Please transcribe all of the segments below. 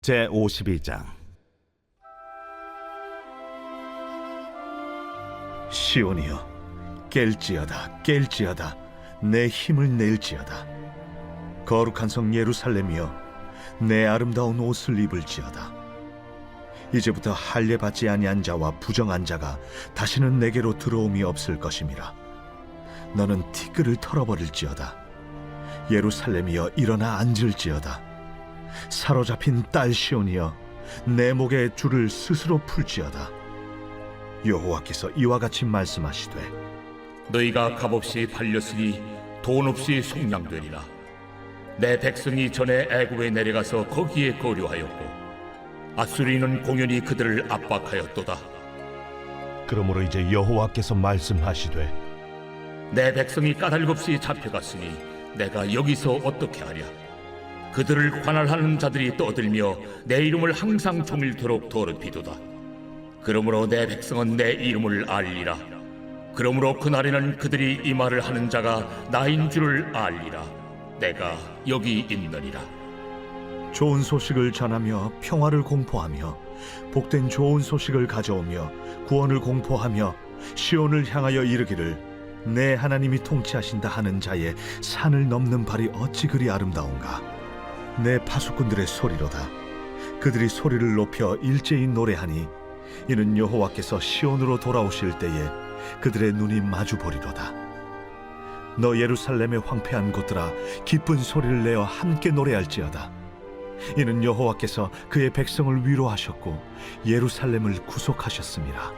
제52장. 시온이여, 깰지어다, 깰지어다, 내 힘을 낼지어다. 거룩한 성 예루살렘이여, 내 아름다운 옷을 입을지어다. 이제부터 할례 받지 아니한 자와 부정한 자가 다시는 내게로 들어옴이 없을 것임이라. 너는 티끌을 털어버릴지어다. 예루살렘이여, 일어나 앉을지어다. 사로잡힌 딸 시온이여, 내 목에 줄을 스스로 풀지어다. 여호와께서 이와 같이 말씀하시되, 너희가 값없이 팔렸으니 돈 없이 속량되리라. 내 백성이 전에 애굽에 내려가서 거기에 거류하였고 아수리는 공연히 그들을 압박하였도다. 그러므로 이제 여호와께서 말씀하시되, 내 백성이 까닭없이 잡혀갔으니 내가 여기서 어떻게 하랴. 그들을 관할하는 자들이 떠들며 내 이름을 항상 종일토록 더럽히도다. 그러므로 내 백성은 내 이름을 알리라. 그러므로 그날에는 그들이 이 말을 하는 자가 나인 줄을 알리라. 내가 여기 있느니라. 좋은 소식을 전하며 평화를 공포하며 복된 좋은 소식을 가져오며 구원을 공포하며 시온을 향하여 이르기를, 내 하나님이 통치하신다 하는 자의 산을 넘는 발이 어찌 그리 아름다운가. 내 파수꾼들의 소리로다. 그들이 소리를 높여 일제히 노래하니 이는 여호와께서 시온으로 돌아오실 때에 그들의 눈이 마주 보리로다. 너 예루살렘의 황폐한 곳들아, 기쁜 소리를 내어 함께 노래할지어다. 이는 여호와께서 그의 백성을 위로하셨고 예루살렘을 구속하셨습니다.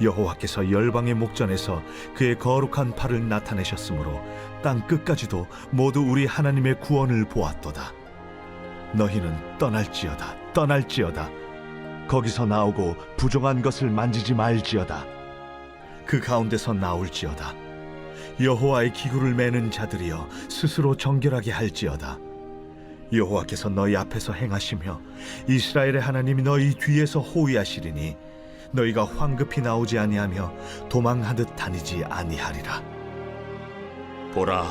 여호와께서 열방의 목전에서 그의 거룩한 팔을 나타내셨으므로 땅 끝까지도 모두 우리 하나님의 구원을 보았도다. 너희는 떠날지어다, 떠날지어다. 거기서 나오고 부정한 것을 만지지 말지어다. 그 가운데서 나올지어다. 여호와의 기구를 매는 자들이여, 스스로 정결하게 할지어다. 여호와께서 너희 앞에서 행하시며 이스라엘의 하나님이 너희 뒤에서 호위하시리니 너희가 황급히 나오지 아니하며 도망하듯 다니지 아니하리라. 보라,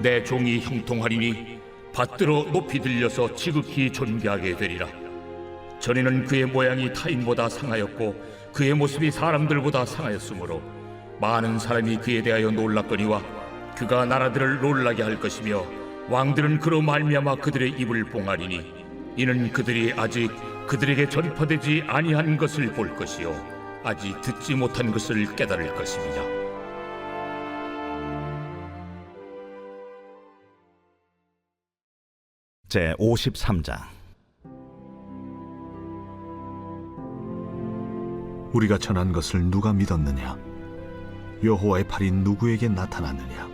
내 종이 형통하리니 받들어 높이 들려서 지극히 존귀하게 되리라. 전에는 그의 모양이 타인보다 상하였고 그의 모습이 사람들보다 상하였으므로 많은 사람이 그에 대하여 놀랐거니와 그가 나라들을 놀라게 할 것이며 왕들은 그로 말미암아 그들의 입을 봉하리니 이는 그들이 아직 그들에게 전파되지 아니한 것을 볼 것이요 아직 듣지 못한 것을 깨달을 것입니다. 제53장. 우리가 전한 것을 누가 믿었느냐? 여호와의 팔이 누구에게 나타났느냐?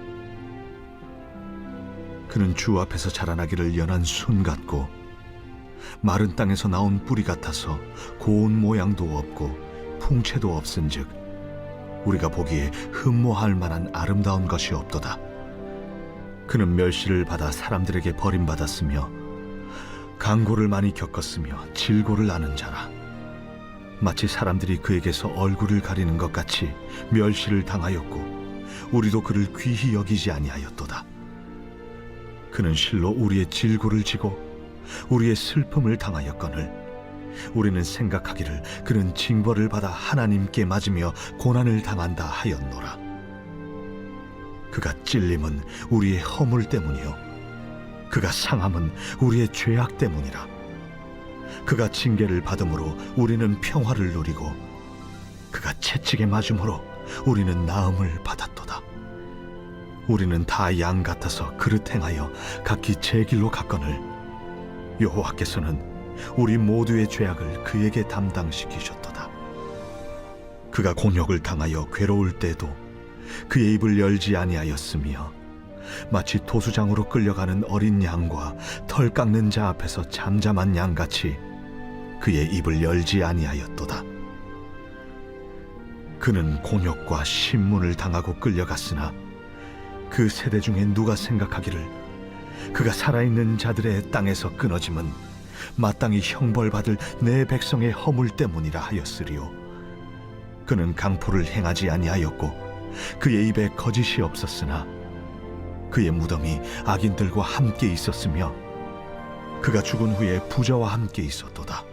그는 주 앞에서 자라나기를 연한 순 같고 마른 땅에서 나온 뿌리 같아서 고운 모양도 없고 풍채도 없은즉 우리가 보기에 흠모할 만한 아름다운 것이 없도다. 그는 멸시를 받아 사람들에게 버림받았으며 강고를 많이 겪었으며 질고를 아는 자라. 마치 사람들이 그에게서 얼굴을 가리는 것 같이 멸시를 당하였고 우리도 그를 귀히 여기지 아니하였도다. 그는 실로 우리의 질고를 지고 우리의 슬픔을 당하였거늘 우리는 생각하기를 그는 징벌을 받아 하나님께 맞으며 고난을 당한다 하였노라. 그가 찔림은 우리의 허물 때문이요 그가 상함은 우리의 죄악 때문이라. 그가 징계를 받음으로 우리는 평화를 누리고 그가 채찍에 맞음으로 우리는 나음을 받았도다. 우리는 다 양 같아서 그릇 행하여 각기 제 길로 갔거늘 여호와께서는 우리 모두의 죄악을 그에게 담당시키셨도다. 그가 곤욕을 당하여 괴로울 때도 그의 입을 열지 아니하였으며 마치 도수장으로 끌려가는 어린 양과 털 깎는 자 앞에서 잠잠한 양같이 그의 입을 열지 아니하였도다. 그는 곤욕과 신문을 당하고 끌려갔으나 그 세대 중에 누가 생각하기를 그가 살아있는 자들의 땅에서 끊어짐은 마땅히 형벌받을 내 백성의 허물 때문이라 하였으리요. 그는 강포를 행하지 아니하였고 그의 입에 거짓이 없었으나 그의 무덤이 악인들과 함께 있었으며 그가 죽은 후에 부자와 함께 있었도다.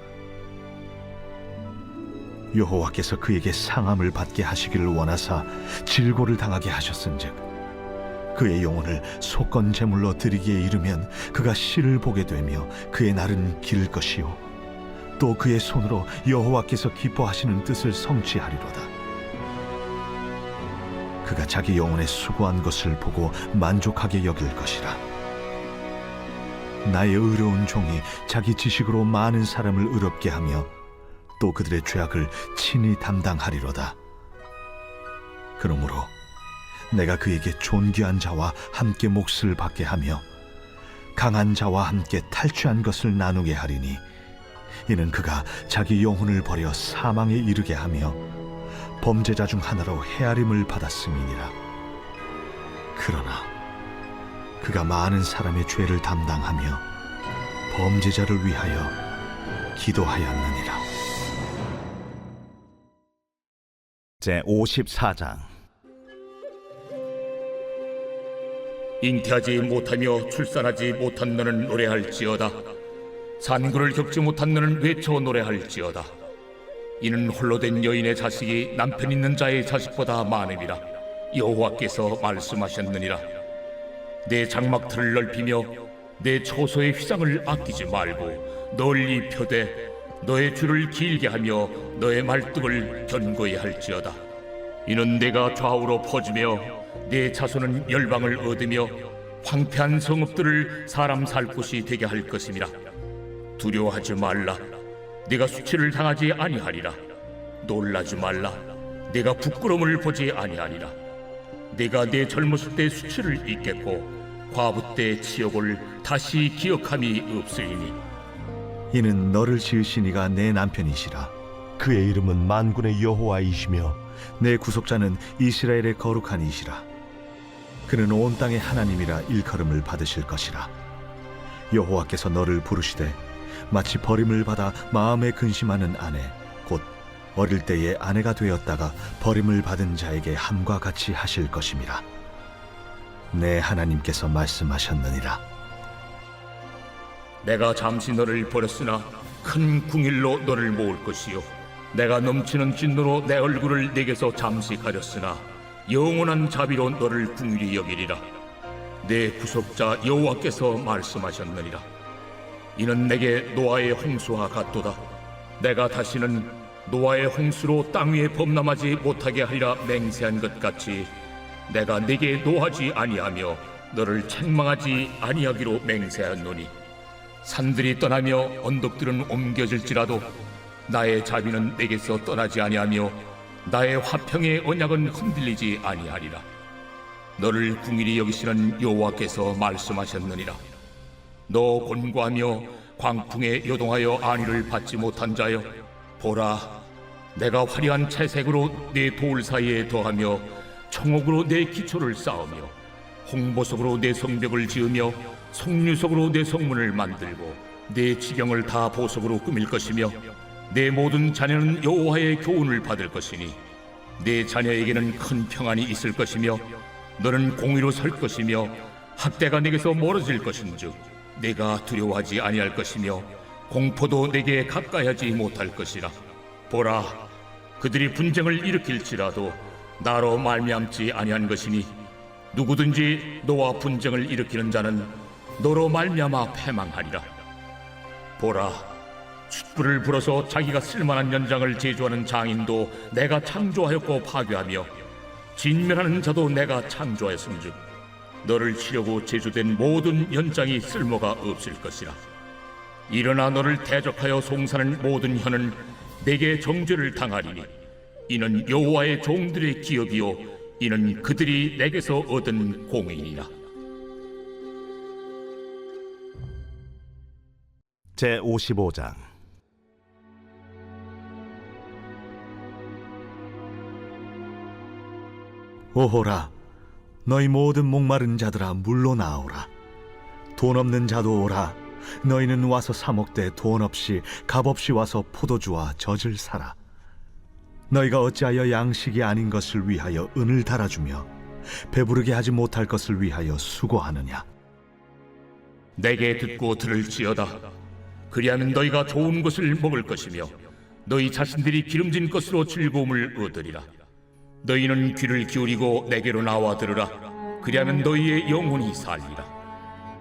여호와께서 그에게 상함을 받게 하시기를 원하사 질고를 당하게 하셨은즉 그의 영혼을 속건 제물로 드리기에 이르면 그가 씨를 보게 되며 그의 날은 길 것이요 또 그의 손으로 여호와께서 기뻐하시는 뜻을 성취하리로다. 그가 자기 영혼의 수고한 것을 보고 만족하게 여길 것이라. 나의 의로운 종이 자기 지식으로 많은 사람을 의롭게 하며 또 그들의 죄악을 친히 담당하리로다. 그러므로 내가 그에게 존귀한 자와 함께 몫을 받게 하며 강한 자와 함께 탈취한 것을 나누게 하리니 이는 그가 자기 영혼을 버려 사망에 이르게 하며 범죄자 중 하나로 헤아림을 받았음이니라. 그러나 그가 많은 사람의 죄를 담당하며 범죄자를 위하여 기도하였느니라. 제54장. 잉태하지 못하며 출산하지 못한 너는 노래할지어다. 산구를 겪지 못한 너는 외쳐 노래할지어다. 이는 홀로 된 여인의 자식이 남편 있는 자의 자식보다 많음이라. 여호와께서 말씀하셨느니라. 내 장막틀을 넓히며 내 초소의 휘장을 아끼지 말고 널리 펴되 너의 줄을 길게 하며 너의 말뚝을 견고히 할지어다. 이는 내가 좌우로 퍼지며 내 자손은 열방을 얻으며 황폐한 성읍들을 사람 살 곳이 되게 할 것임이라. 두려워하지 말라. 네가 수치를 당하지 아니하리라. 놀라지 말라. 네가 부끄러움을 보지 아니하리라. 네가 내 젊었을 때 수치를 잊겠고 과부 때 치욕을 다시 기억함이 없으리니 이는 너를 지으신 이가 내 남편이시라. 그의 이름은 만군의 여호와이시며 내 구속자는 이스라엘의 거룩한 이시라. 그는 온 땅의 하나님이라 일컬음을 받으실 것이라. 여호와께서 너를 부르시되 마치 버림을 받아 마음에 근심하는 아내 곧 어릴 때에 아내가 되었다가 버림을 받은 자에게 함과 같이 하실 것임이라. 내 하나님께서 말씀하셨느니라. 내가 잠시 너를 버렸으나 큰 궁일로 너를 모을 것이요 내가 넘치는 진노로 내 얼굴을 내게서 잠시 가렸으나 영원한 자비로 너를 궁일히 여기리라. 내 구속자 여호와께서 말씀하셨느니라. 이는 내게 노아의 홍수와 같도다. 내가 다시는 노아의 홍수로 땅 위에 범람하지 못하게 하리라 맹세한 것 같이 내가 네게 노하지 아니하며 너를 책망하지 아니하기로 맹세하노니 산들이 떠나며 언덕들은 옮겨질지라도 나의 자비는 내게서 떠나지 아니하며 나의 화평의 언약은 흔들리지 아니하리라. 너를 궁일히 여기시는 여호와께서 말씀하셨느니라. 너 곤고하며 광풍에 요동하여 안위를 받지 못한 자여, 보라, 내가 화려한 채색으로 내 돌 사이에 더하며 청옥으로 내 기초를 쌓으며 홍보석으로 내 성벽을 지으며 송유석으로 내 성문을 만들고 내 지경을 다 보석으로 꾸밀 것이며 내 모든 자녀는 여호와의 교훈을 받을 것이니 내 자녀에게는 큰 평안이 있을 것이며 너는 공의로 설 것이며 학대가 내게서 멀어질 것인즉 내가 두려워하지 아니할 것이며 공포도 내게 가까이하지 못할 것이라. 보라, 그들이 분쟁을 일으킬지라도 나로 말미암지 아니한 것이니 누구든지 너와 분쟁을 일으키는 자는 너로 말미암아 패망하리라. 보라, 촛불을 불어서 자기가 쓸만한 연장을 제조하는 장인도 내가 창조하였고 파괴하며 진멸하는 자도 내가 창조하였음즉 너를 치려고 제조된 모든 연장이 쓸모가 없을 것이라. 일어나 너를 대적하여 송사는 모든 혀는 내게 정죄를 당하리니 이는 여호와의 종들의 기업이요 이는 그들이 내게서 얻은 공의니라. 제55장. 오호라, 너희 모든 목마른 자들아 물로 나오라. 돈 없는 자도 오라. 너희는 와서 사 먹되 돈 없이 값 없이 와서 포도주와 젖을 사라. 너희가 어찌하여 양식이 아닌 것을 위하여 은을 달아주며 배부르게 하지 못할 것을 위하여 수고하느냐. 내게 듣고 들을지어다. 그리하면 너희가 좋은 것을 먹을 것이며 너희 자신들이 기름진 것으로 즐거움을 얻으리라. 너희는 귀를 기울이고 내게로 나와 들으라. 그리하면 너희의 영혼이 살리라.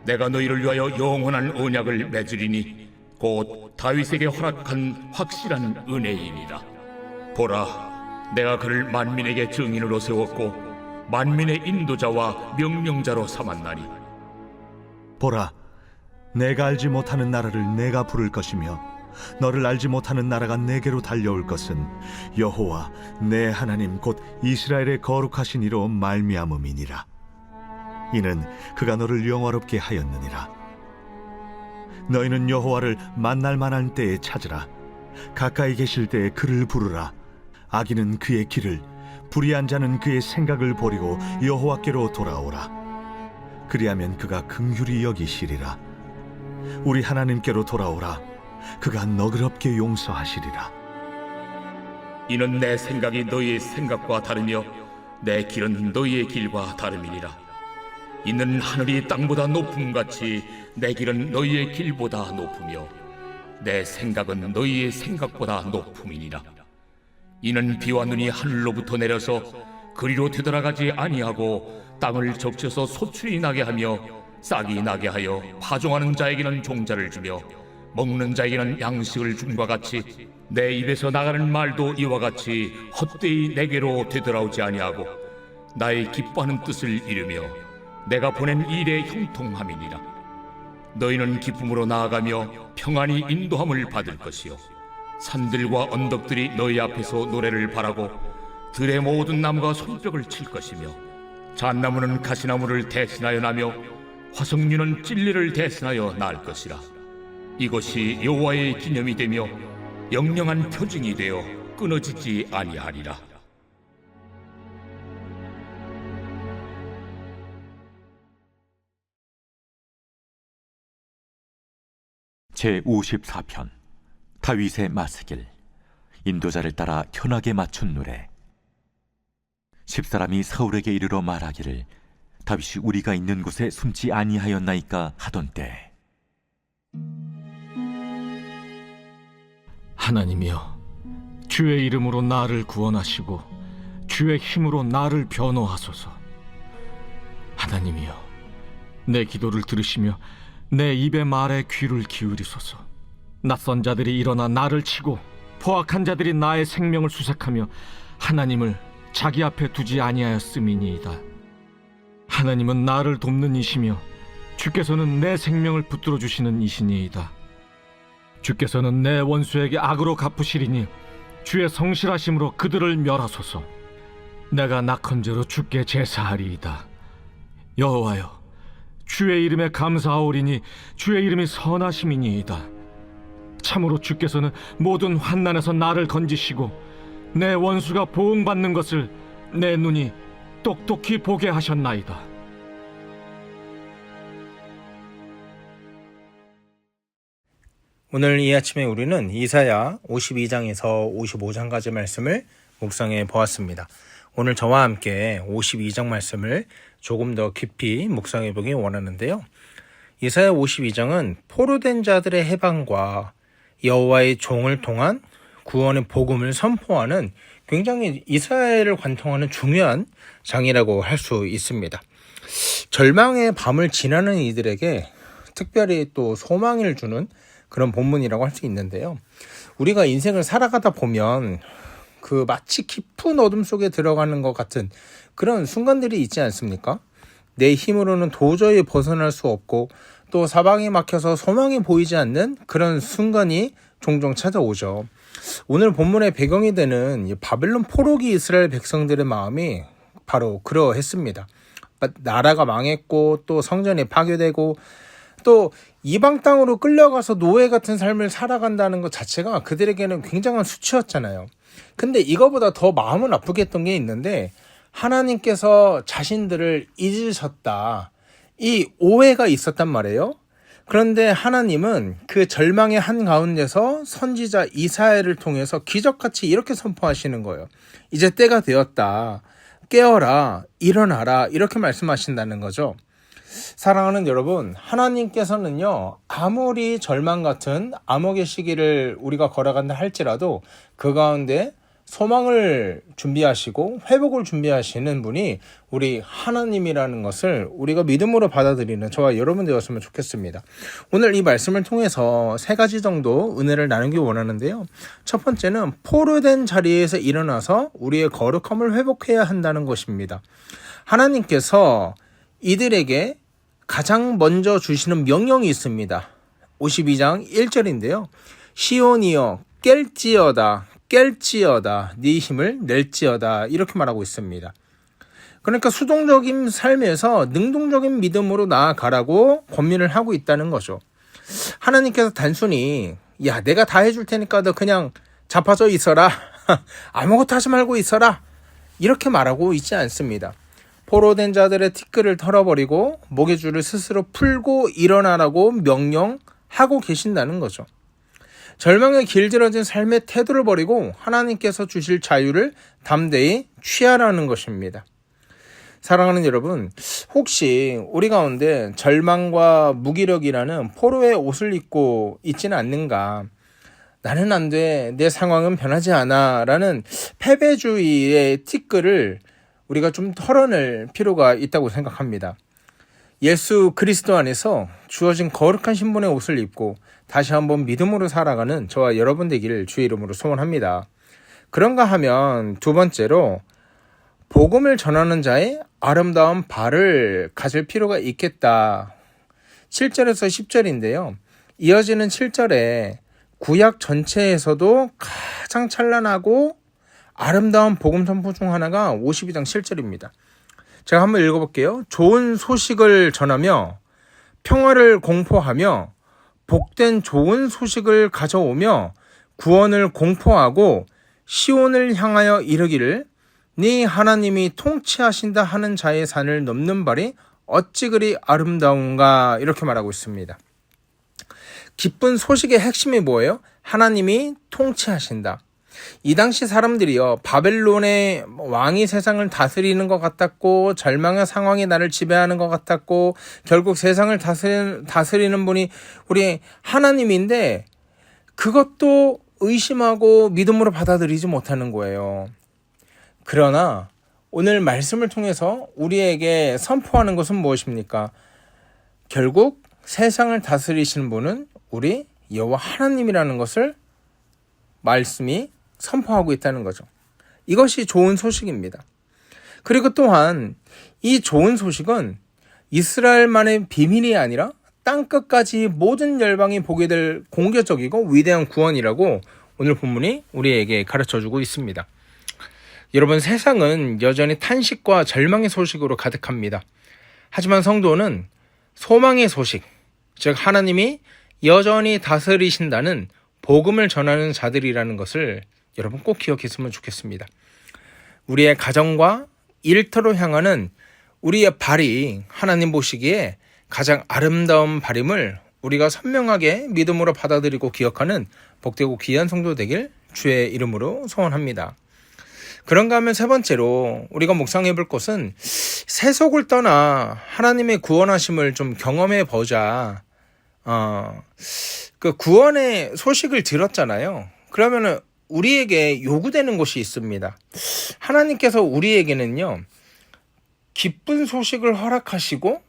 내가 너희를 위하여 영원한 언약을 맺으리니 곧 다윗에게 허락한 확실한 은혜이니라. 보라, 내가 그를 만민에게 증인으로 세웠고 만민의 인도자와 명령자로 삼았나니 보라, 내가 알지 못하는 나라를 내가 부를 것이며 너를 알지 못하는 나라가 내게로 달려올 것은 여호와 내 하나님 곧 이스라엘의 거룩하신 이로 말미암음이니라. 이는 그가 너를 영화롭게 하였느니라. 너희는 여호와를 만날 만한 때에 찾으라. 가까이 계실 때에 그를 부르라. 악인은 그의 길을, 불의한 자는 그의 생각을 버리고 여호와께로 돌아오라. 그리하면 그가 긍휼히 여기시리라. 우리 하나님께로 돌아오라. 그가 너그럽게 용서하시리라. 이는 내 생각이 너희의 생각과 다르며 내 길은 너희의 길과 다름이니라. 이는 하늘이 땅보다 높음같이 내 길은 너희의 길보다 높으며 내 생각은 너희의 생각보다 높음이니라. 이는 비와 눈이 하늘로부터 내려서 그리로 되돌아가지 아니하고 땅을 적셔서 소출이 나게 하며 싹이 나게 하여 파종하는 자에게는 종자를 주며 먹는 자에게는 양식을 줌과 같이 내 입에서 나가는 말도 이와 같이 헛되이 내게로 되돌아오지 아니하고 나의 기뻐하는 뜻을 이루며 내가 보낸 일에 형통함이니라. 너희는 기쁨으로 나아가며 평안히 인도함을 받을 것이요 산들과 언덕들이 너희 앞에서 노래를 바라고 들의 모든 나무가 손뼉을 칠 것이며 잣나무는 가시나무를 대신하여 나며 화석류는 찔레를 대신하여 날 것이라. 이것이 여호와의 기념이 되며 영영한 표징이 되어 끊어지지 아니하리라. 제54편 다윗의 마스길. 인도자를 따라 현악에 맞춘 노래. 10사람이 사울에게 이르러 말하기를 다윗이 우리가 있는 곳에 숨지 아니하였나이까 하던 때, 하나님이여, 주의 이름으로 나를 구원하시고 주의 힘으로 나를 변호하소서. 하나님이여, 내 기도를 들으시며 내 입의 말에 귀를 기울이소서. 낯선 자들이 일어나 나를 치고 포악한 자들이 나의 생명을 수색하며 하나님을 자기 앞에 두지 아니하였음이니이다. 하나님은 나를 돕는 이시며 주께서는 내 생명을 붙들어 주시는 이시니이다. 주께서는 내 원수에게 악으로 갚으시리니 주의 성실하심으로 그들을 멸하소서. 내가 낙헌제로 주께 제사하리이다. 여호와여, 주의 이름에 감사하오리니 주의 이름이 선하심이니이다. 참으로 주께서는 모든 환난에서 나를 건지시고 내 원수가 보응받는 것을 내 눈이 똑똑히 보게 하셨나이다. 오늘 이 아침에 우리는 이사야 52장에서 55장까지 말씀을 묵상해 보았습니다. 오늘 저와 함께 52장 말씀을 조금 더 깊이 묵상해 보기 원하는데요. 이사야 52장은 포로된 자들의 해방과 여호와의 종을 통한 구원의 복음을 선포하는 굉장히 이스라엘을 관통하는 중요한 장이라고 할 수 있습니다. 절망의 밤을 지나는 이들에게 특별히 또 소망을 주는 그런 본문이라고 할 수 있는데요. 우리가 인생을 살아가다 보면 그 마치 깊은 어둠 속에 들어가는 것 같은 그런 순간들이 있지 않습니까? 내 힘으로는 도저히 벗어날 수 없고 또 사방이 막혀서 소망이 보이지 않는 그런 순간이 종종 찾아오죠. 오늘 본문의 배경이 되는 바벨론 포로기 이스라엘 백성들의 마음이 바로 그러했습니다. 나라가 망했고 또 성전이 파괴되고 또 이방 땅으로 끌려가서 노예 같은 삶을 살아간다는 것 자체가 그들에게는 굉장한 수치였잖아요. 근데 이거보다 더 마음은 아프게 했던 게 있는데, 하나님께서 자신들을 잊으셨다, 이 오해가 있었단 말이에요. 그런데 하나님은 그 절망의 한가운데서 선지자 이사야를 통해서 기적같이 이렇게 선포하시는 거예요. 이제 때가 되었다, 깨어라, 일어나라, 이렇게 말씀하신다는 거죠. 사랑하는 여러분, 하나님께서는요, 아무리 절망 같은 암흑의 시기를 우리가 걸어간다 할지라도 그 가운데 소망을 준비하시고 회복을 준비하시는 분이 우리 하나님이라는 것을 우리가 믿음으로 받아들이는 저와 여러분 되었으면 좋겠습니다. 오늘 이 말씀을 통해서 3가지 정도 은혜를 나누기 원하는데요. 첫 번째는 포로된 자리에서 일어나서 우리의 거룩함을 회복해야 한다는 것입니다. 하나님께서 이들에게 가장 먼저 주시는 명령이 있습니다. 52장 1절인데요. 시온이여 깰지어다 깰지어다 네 힘을 낼지어다 이렇게 말하고 있습니다. 그러니까 수동적인 삶에서 능동적인 믿음으로 나아가라고 권면을 하고 있다는 거죠. 하나님께서 단순히 야 내가 다 해줄 테니까 너 그냥 자빠져 있어라 아무것도 하지 말고 있어라 이렇게 말하고 있지 않습니다. 포로된 자들의 티끌을 털어버리고 목의 줄을 스스로 풀고 일어나라고 명령하고 계신다는 거죠. 절망에 길들여진 삶의 태도를 버리고 하나님께서 주실 자유를 담대히 취하라는 것입니다. 사랑하는 여러분, 혹시 우리 가운데 절망과 무기력이라는 포로의 옷을 입고 있지는 않는가? 나는 안 돼, 내 상황은 변하지 않아 라는 패배주의의 티끌을 우리가 좀 털어낼 필요가 있다고 생각합니다. 예수 그리스도 안에서 주어진 거룩한 신분의 옷을 입고 다시 한번 믿음으로 살아가는 저와 여러분 되기를 주의 이름으로 소원합니다. 그런가 하면 두 번째로 복음을 전하는 자의 아름다운 발을 가질 필요가 있겠다. 7절에서 10절인데요. 이어지는 7절에 구약 전체에서도 가장 찬란하고 아름다운 복음 선포 중 하나가 52장 7절입니다. 제가 한번 읽어볼게요. 좋은 소식을 전하며 평화를 공포하며 복된 좋은 소식을 가져오며 구원을 공포하고 시온을 향하여 이르기를 네 하나님이 통치하신다 하는 자의 산을 넘는 발이 어찌 그리 아름다운가 이렇게 말하고 있습니다. 기쁜 소식의 핵심이 뭐예요? 하나님이 통치하신다. 이 당시 사람들이요, 바벨론의 왕이 세상을 다스리는 것 같았고 절망의 상황이 나를 지배하는 것 같았고 결국 세상을 다스리는 분이 우리 하나님인데 그것도 의심하고 믿음으로 받아들이지 못하는 거예요. 그러나 오늘 말씀을 통해서 우리에게 선포하는 것은 무엇입니까? 결국 세상을 다스리시는 분은 우리 여호와 하나님이라는 것을 말씀이 선포하고 있다는 거죠. 이것이 좋은 소식입니다. 그리고 또한 이 좋은 소식은 이스라엘만의 비밀이 아니라 땅끝까지 모든 열방이 보게 될 공개적이고 위대한 구원이라고 오늘 본문이 우리에게 가르쳐주고 있습니다. 여러분, 세상은 여전히 탄식과 절망의 소식으로 가득합니다. 하지만 성도는 소망의 소식, 즉 하나님이 여전히 다스리신다는 복음을 전하는 자들이라는 것을 여러분 꼭 기억했으면 좋겠습니다. 우리의 가정과 일터로 향하는 우리의 발이 하나님 보시기에 가장 아름다운 발임을 우리가 선명하게 믿음으로 받아들이고 기억하는 복되고 귀한 성도 되길 주의 이름으로 소원합니다. 그런가 하면 세 번째로 우리가 묵상해 볼 것은 세속을 떠나 하나님의 구원하심을 좀 경험해 보자. 그 구원의 소식을 들었잖아요. 그러면은 우리에게 요구되는 것이 있습니다. 하나님께서 우리에게는요, 기쁜 소식을 허락하시고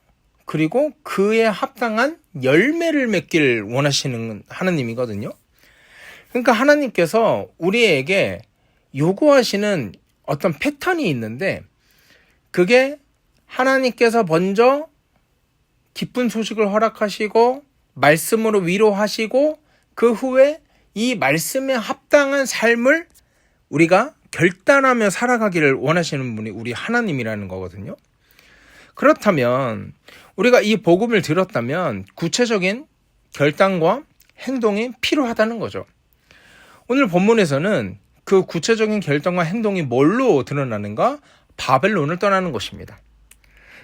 그리고 그에 합당한 열매를 맺기를 원하시는 하나님이거든요. 그러니까 하나님께서 우리에게 요구하시는 어떤 패턴이 있는데 그게 하나님께서 먼저 기쁜 소식을 허락하시고 말씀으로 위로하시고 그 후에 이 말씀에 합당한 삶을 우리가 결단하며 살아가기를 원하시는 분이 우리 하나님이라는 거거든요. 그렇다면 우리가 이 복음을 들었다면 구체적인 결단과 행동이 필요하다는 거죠. 오늘 본문에서는 그 구체적인 결단과 행동이 뭘로 드러나는가? 바벨론을 떠나는 것입니다.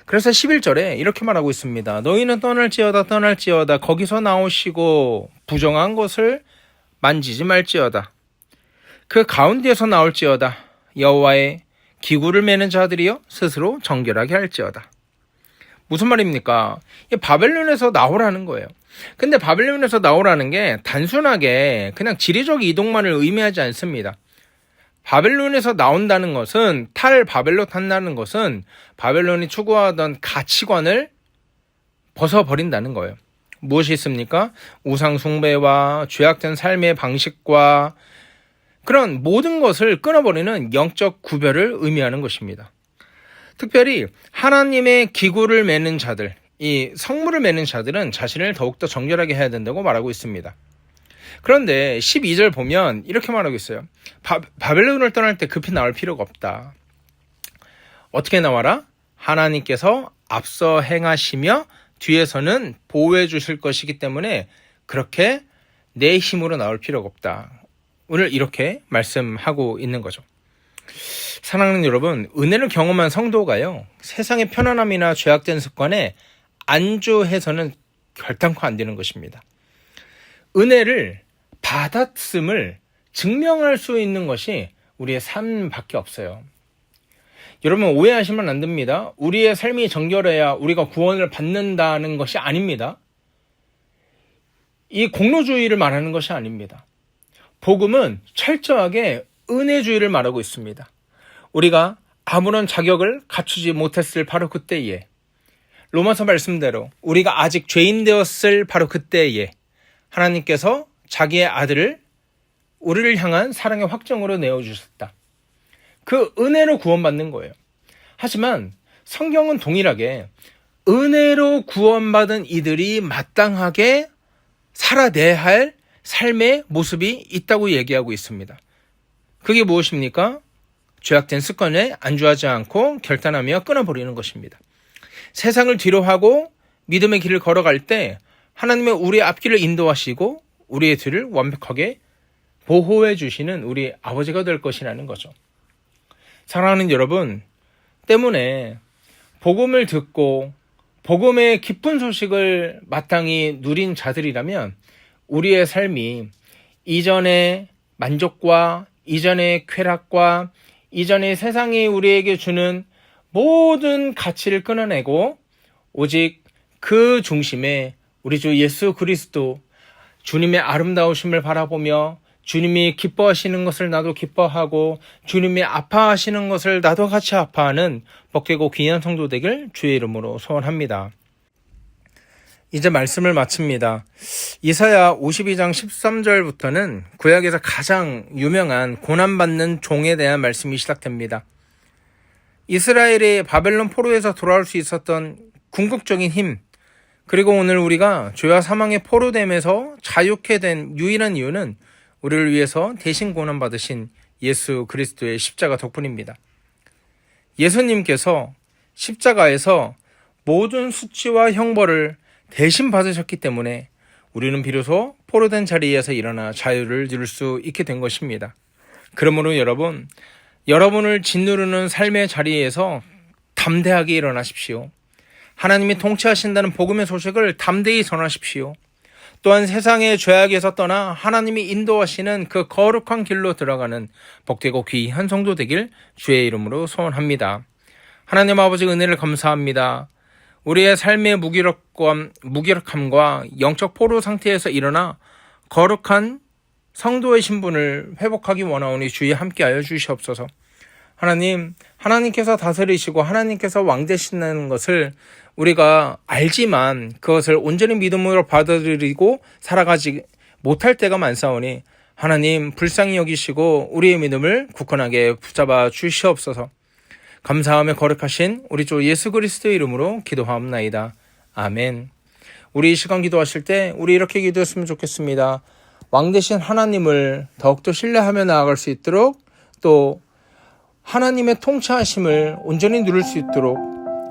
그래서 11절에 이렇게 말하고 있습니다. 너희는 떠날지어다 거기서 나오시고 부정한 것을 만지지 말지어다. 그 가운데에서 나올지어다. 여호와의 기구를 매는 자들이여 스스로 정결하게 할지어다. 무슨 말입니까? 바벨론에서 나오라는 거예요. 근데 바벨론에서 나오라는 게 단순하게 그냥 지리적 이동만을 의미하지 않습니다. 바벨론에서 나온다는 것은, 바벨로 탄다는 것은 바벨론이 추구하던 가치관을 벗어버린다는 거예요. 무엇이 있습니까? 우상 숭배와 죄악된 삶의 방식과 그런 모든 것을 끊어버리는 영적 구별을 의미하는 것입니다. 특별히 하나님의 기구를 매는 자들, 이 성물을 매는 자들은 자신을 더욱더 정결하게 해야 된다고 말하고 있습니다. 그런데 12절 보면 이렇게 말하고 있어요. 바벨론을 떠날 때 급히 나올 필요가 없다. 어떻게 나와라? 하나님께서 앞서 행하시며 뒤에서는 보호해 주실 것이기 때문에 그렇게 내 힘으로 나올 필요가 없다. 오늘 이렇게 말씀하고 있는 거죠. 사랑하는 여러분, 은혜를 경험한 성도가요, 세상의 편안함이나 죄악된 습관에 안주해서는 결단코 안 되는 것입니다. 은혜를 받았음을 증명할 수 있는 것이 우리의 삶밖에 없어요. 여러분, 오해하시면 안 됩니다. 우리의 삶이 정결해야 우리가 구원을 받는다는 것이 아닙니다. 이 공로주의를 말하는 것이 아닙니다. 복음은 철저하게 은혜주의를 말하고 있습니다. 우리가 아무런 자격을 갖추지 못했을 바로 그때에, 로마서 말씀대로 우리가 아직 죄인 되었을 바로 그때에 하나님께서 자기의 아들을 우리를 향한 사랑의 확정으로 내어주셨다. 그 은혜로 구원받는 거예요. 하지만 성경은 동일하게 은혜로 구원받은 이들이 마땅하게 살아내야 할 삶의 모습이 있다고 얘기하고 있습니다. 그게 무엇입니까? 죄악된 습관에 안주하지 않고 결단하며 끊어버리는 것입니다. 세상을 뒤로하고 믿음의 길을 걸어갈 때 하나님의 우리의 앞길을 인도하시고 우리의 뒤를 완벽하게 보호해 주시는 우리 아버지가 될 것이라는 거죠. 사랑하는 여러분, 때문에 복음을 듣고 복음의 기쁜 소식을 마땅히 누린 자들이라면 우리의 삶이 이전의 만족과 이전의 쾌락과 이전의 세상이 우리에게 주는 모든 가치를 끊어내고 오직 그 중심에 우리 주 예수 그리스도, 주님의 아름다우심을 바라보며 주님이 기뻐하시는 것을 나도 기뻐하고 주님이 아파하시는 것을 나도 같이 아파하는 복되고 귀한 성도 되길 주의 이름으로 소원합니다. 이제 말씀을 마칩니다. 이사야 52장 13절부터는 구약에서 가장 유명한 고난받는 종에 대한 말씀이 시작됩니다. 이스라엘이 바벨론 포로에서 돌아올 수 있었던 궁극적인 힘, 그리고 오늘 우리가 죄와 사망의 포로됨에서 자유케 된 유일한 이유는 우리를 위해서 대신 고난받으신 예수 그리스도의 십자가 덕분입니다. 예수님께서 십자가에서 모든 수치와 형벌을 대신 받으셨기 때문에 우리는 비로소 포로된 자리에서 일어나 자유를 누릴 수 있게 된 것입니다. 그러므로 여러분을 짓누르는 삶의 자리에서 담대하게 일어나십시오. 하나님이 통치하신다는 복음의 소식을 담대히 전하십시오. 또한 세상의 죄악에서 떠나 하나님이 인도하시는 그 거룩한 길로 들어가는 복되고 귀한 성도 되길 주의 이름으로 소원합니다. 하나님 아버지, 은혜를 감사합니다. 우리의 삶의 무기력함과 영적 포로 상태에서 일어나 거룩한 성도의 신분을 회복하기 원하오니 주의 함께하여 주시옵소서. 하나님께서 다스리시고 하나님께서 왕 되신다는 것을 우리가 알지만 그것을 온전히 믿음으로 받아들이고 살아가지 못할 때가 많사오니 하나님 불쌍히 여기시고 우리의 믿음을 굳건하게 붙잡아 주시옵소서. 감사하며 거룩하신 우리 주 예수 그리스도의 이름으로 기도하옵나이다. 아멘. 우리 이 시간 기도하실 때 우리 이렇게 기도했으면 좋겠습니다. 왕 되신 하나님을 더욱더 신뢰하며 나아갈 수 있도록, 또 하나님의 통치하심을 온전히 누릴 수 있도록,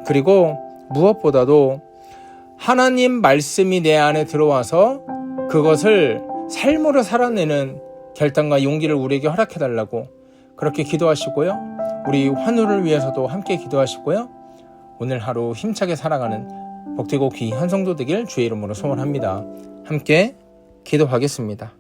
그리고 무엇보다도 하나님 말씀이 내 안에 들어와서 그것을 삶으로 살아내는 결단과 용기를 우리에게 허락해달라고 그렇게 기도하시고요. 우리 환우를 위해서도 함께 기도하시고요. 오늘 하루 힘차게 살아가는 복되고 귀한 성도 되길 주의 이름으로 소원합니다. 함께 기도하겠습니다.